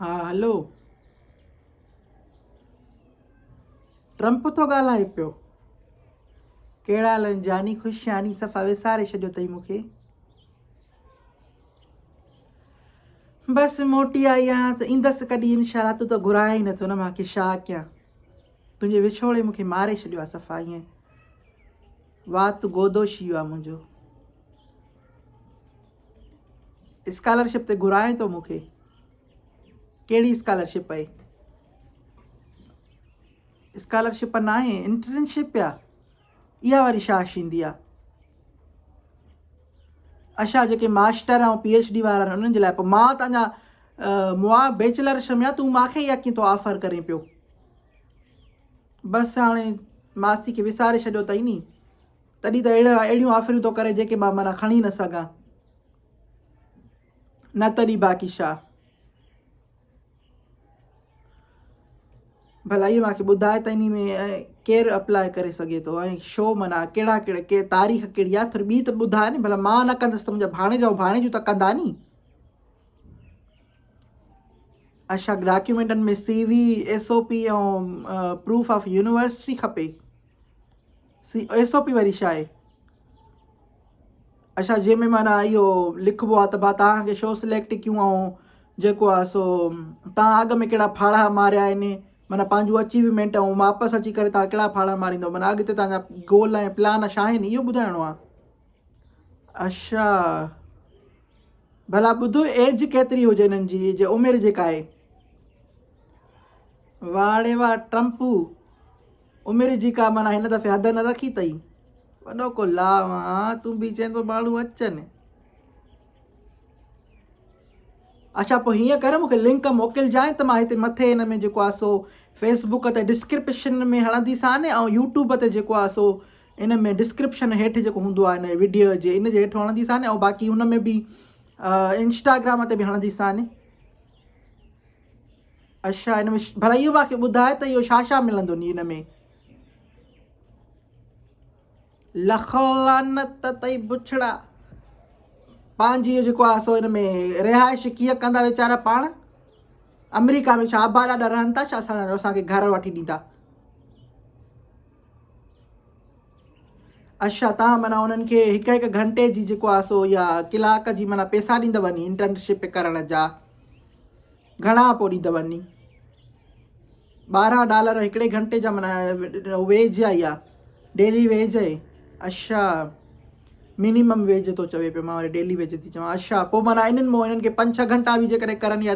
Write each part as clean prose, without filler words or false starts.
हा हलो। ट्रम्प थो ॻाल्हाए पियो? कहिड़ा हाल आहिनि जानी? ख़ुशहानी सफ़ा विसारे छॾियो अथई मूंखे। बसि मोटी आई आहियां त ईंदसि कॾहिं इंशाल्लाह। तूं त घुराए ई नथो न, मूंखे छा कयां? तुंहिंजे विछोड़े मूंखे मारे छॾियो आहे सफ़ा ईअं। वात गोदोशी वियो आहे मुंहिंजो। स्कॉलरशिप ते घुराए थो मूंखे। कहिड़ी स्कॉलरशिप आहे? स्कॉलरशिप न आहे, इंटर्नशिप आहे। इहा वरी छा थींदी आहे? अच्छा, जेके मास्टर ऐं PhD वारा आहिनि उन्हनि जे लाइ। पोइ मां त अञा मुआ बैचलर्स में आहे, तूं मूंखे इहा कीअं थो ऑफर करे पियो? बसि हाणे मासी खे विसारे छॾियो अथई नी, तॾहिं त अहिड़ियूं ऑफरियूं थो करे जेके मां माना खणी न सघां। न तॾहिं बाक़ी छा? भला इहो मूंखे ॿुधाए त इन में केरु अप्लाई करे सघे थो ऐं शो माना कहिड़ा तारीख़ कहिड़ी आहे? थोरी ॿी त ॿुधाए नी। भला मां न कंदसि त मुंहिंजा भाणेजा ऐं भाणेजियूं त कंदा नी। अच्छा, डॉक्यूमेंटनि में CV, SOP ऐं प्रूफ ऑफ यूनिवर्सिटी खपे। SOP वरी छा आहे? अच्छा, जंहिंमें माना इहो लिखिबो आहे त भाउ तव्हांखे शो सिलेक्ट कयूं ऐं जेको आहे सो तव्हां अॻु में कहिड़ा फाड़ा मारिया आहिनि, माना पंहिंजो अचीवमेंट, ऐं वापसि अची करे तव्हां कहिड़ा फाड़ा मारींदव, माना अॻिते तव्हांजा गोल ऐं प्लान छा आहिनि, इहो ॿुधाइणो आहे। अच्छा, भला ॿुधो, एज केतिरी हुजे हिननि जी, जे उमिरि जेका आहे? वाड़े वाह ट्रम्पू, उमिरि जी का माना हिन दफ़े हद न रखी अथई। वॾो को लाव, हा तूं बि चवंदो माण्हू अचनि। अच्छा, पोइ हीअं कर, मूंखे लिंक मोकिलिजांइ त मां हिते मथे हिन में जेको आहे सो फेसबुक ते डिस्क्रिप्शन में हणंदीसांनि, ऐं यूट्यूब ते जेको आहे सो इन में डिस्क्रिप्शन हेठि जेको हूंदो आहे हिन वीडियो जे, इन जे हेठि हणंदीसांनि, ऐं बाक़ी हुन में बि इंस्टाग्राम ते बि हणंदीसांनि। अच्छा, हिन में भला इहो मूंखे ॿुधाए त इहो छा छा मिलंदो नी हिन में? लख लानत अथई बुछड़ा। पंहिंजी जेको आहे सो हिन में रिहाइश कीअं कंदा वीचारा पाण? अमेरिका में छा आबा ॾाढा रहनि था छा असांखे घर वठी ॾींदा? अच्छा, तव्हां माना उन्हनि खे हिकु हिकु घंटे जी जेको आहे सो या कलाक जी माना पैसा ॾींदव नी इंटर्नशिप करण जा? घणा पोइ ॾींदव नी? $12 हिकिड़े घंटे जा माना वेज आहे या डेली वेज आहे? अच्छा, मिनिमम वेज थो चवे पियो, मां वरी डेली वेज थी चवां। अच्छा, पोइ माना इन्हनि खे 5-6 घंटा बि जेकॾहिं करनि या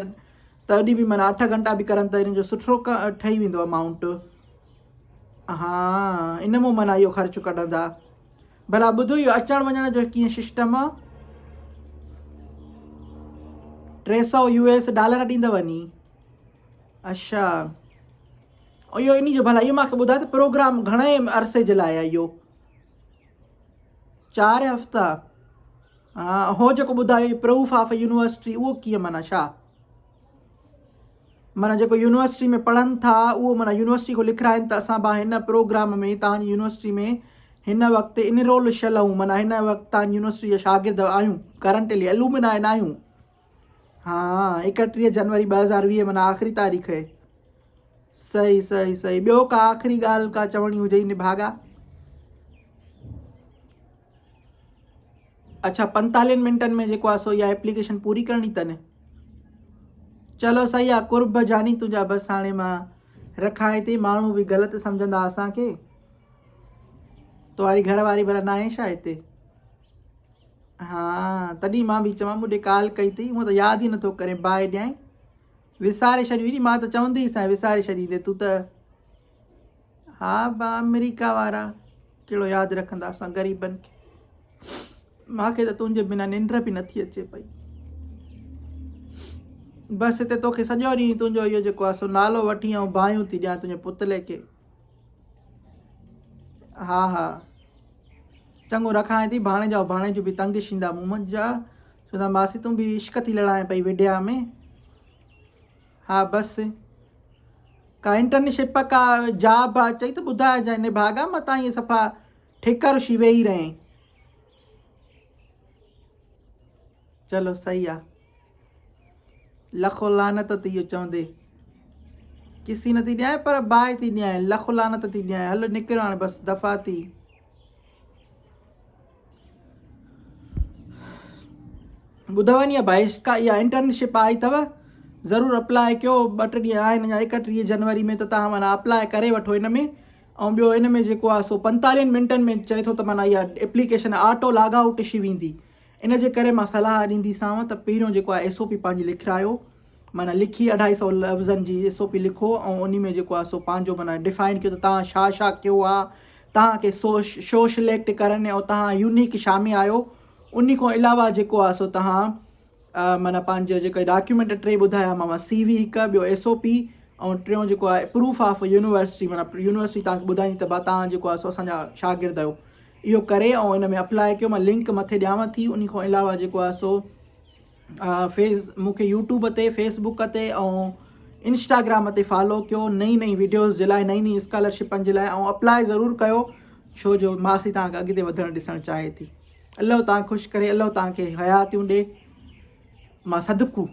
तॾहिं बि माना 8 घंटा बि करनि त इन्हनि जो सुठो ठही वेंदो अमाउंट। हा, इन मां माना इहो ख़र्चु कढंदा। भला ॿुधो, इहो अचण वञण जो कीअं सिस्टम आहे? $300 ॾींदव नी? अच्छा, इहो इन जो भला इहो मूंखे ॿुधाए त प्रोग्राम घणे अरसे जे लाइ आहे इहो? 4 हफ़्ता? हा, हो जेको ॿुधायो प्रूफ ऑफ यूनिवर्सिटी, उहो कीअं माना छा? माना जेको यूनिवर्सिटी में पढ़नि था उहो माना यूनिवर्सिटी खां लिखाइनि त असां भाउ हिन प्रोग्राम में तव्हांजी यूनिवर्सिटी में हिन वक़्तु इनरोल थियल आहियूं, माना हिन वक़्तु तव्हांजी यूनिवर्सिटी जा शागिर्द आहियूं, करंटली एलुमिनाई न आहियूं। हा, 31 जनवरी 2020 माना आख़िरी तारीख़ आहे। सही सही सही। ॿियो का आख़िरी ॻाल्हि का चवणी हुजे इन भागा? अच्छा, 45 मिंटनि में जेको आहे सो इहा एप्लीकेशन पूरी करणी अथनि? चलो सही आहे, कुर्ब जानी तुंहिंजा। बसि हाणे मां रखां थी, माण्हू बि ग़लति सम्झंदा असांखे। तुम्हारी घरवारी भला न आहे छा हिते? हा, तॾहिं मां बि चवां, मूं ॾे कॉल कई अथई, हूअं त यादि ई नथो करे, बाए ॾियां विसारे छॾी नी। मां त चवंदीसां विसारे छॾींदे तूं त। हा बा, अमेरिका वारा कहिड़ो यादि रखंदा असां ग़रीबनि खे। मूंखे त तुंहिंजे बिना निंड बि नथी अचे पई। बसि हिते तोखे सॼो ॾींहुं तुंहिंजो इहो जेको आहे सो नालो वठी ऐं बाहियूं थी ॾियां तुंहिंजे पुतले खे। हा हा, चङो रखां थी। भाणेजा भाणेजियूं बि तंग थींदा मूं मुंहिंजा, छो त मासी तूं बि इश्क थी लड़ाए पई विडिया में। हा बसि, का इंटर्नशिप का जॉब चई त ॿुधाइजांइ हिन भागा मां तव्हां ईअं सफ़ा ठिकर शी वेही रहे। चलो सही आहे। लखो लानत थी इहो चवंदे किसी न थी ॾियां पर बाहि थी ॾियां लखो लानत थी ॾियां हलो निकिरो हाणे बसि दफ़ा थी ॿुधव नी भाई इसका इहा इंटर्नशिप आई अथव ज़रूरु अप्लाई कयो 2 ॾींहं आहिनि अञा 31 जनवरी में त तव्हां माना अप्लाई करे वठो हिन में ऐं ॿियो हिन में जेको आहे सो 45 मिंटनि में चए थो त माना इहा एप्लीकेशन ऑटो लॉग आउट थी वेंदी इन जे करे मां सलाह ॾींदीसांव त पहिरियों जेको आहे SOP पंहिंजी लिखायो माना लिखी 250 लफ़्ज़नि जी SOP लिखो ऐं उन में जेको आहे सो पंहिंजो माना डिफाइन कयो त तव्हां छा छा कयो आहे तव्हांखे शो सिलेक्ट करनि ऐं तव्हां यूनिक छा में आहियो उन खां अलावा जेको आहे सो तव्हां माना पंहिंजो जेके डॉक्यूमेंट 3 ॿुधायामांव CV हिकु ॿियो SOP ऐं टियों जेको आहे प्रूफ ऑफ यूनिवर्सिटी माना यूनिवर्सिटी तव्हांखे ॿुधाईंदी त तव्हां जेको आहे सो असांजा शागिर्द आहियो इहो करे ऐं हिन में अप्लाई कयो मां लिंक मथे ॾियांव थी उन खां अलावा जेको आहे सो मूंखे यूट्यूब ते फेसबुक ते ऐं इंस्टाग्राम ते फॉलो कयो नई वीडियोज़ जे लाइ नई स्कॉलरशिपनि जे लाइ ऐं अप्लाई ज़रूरु कयो छो जो मासी तव्हांखे अॻिते वधणु ॾिसणु चाहे थी अल्लाह तव्हां ख़ुशि करे अल्लाह तव्हांखे हयातियूं ॾे मां सदकू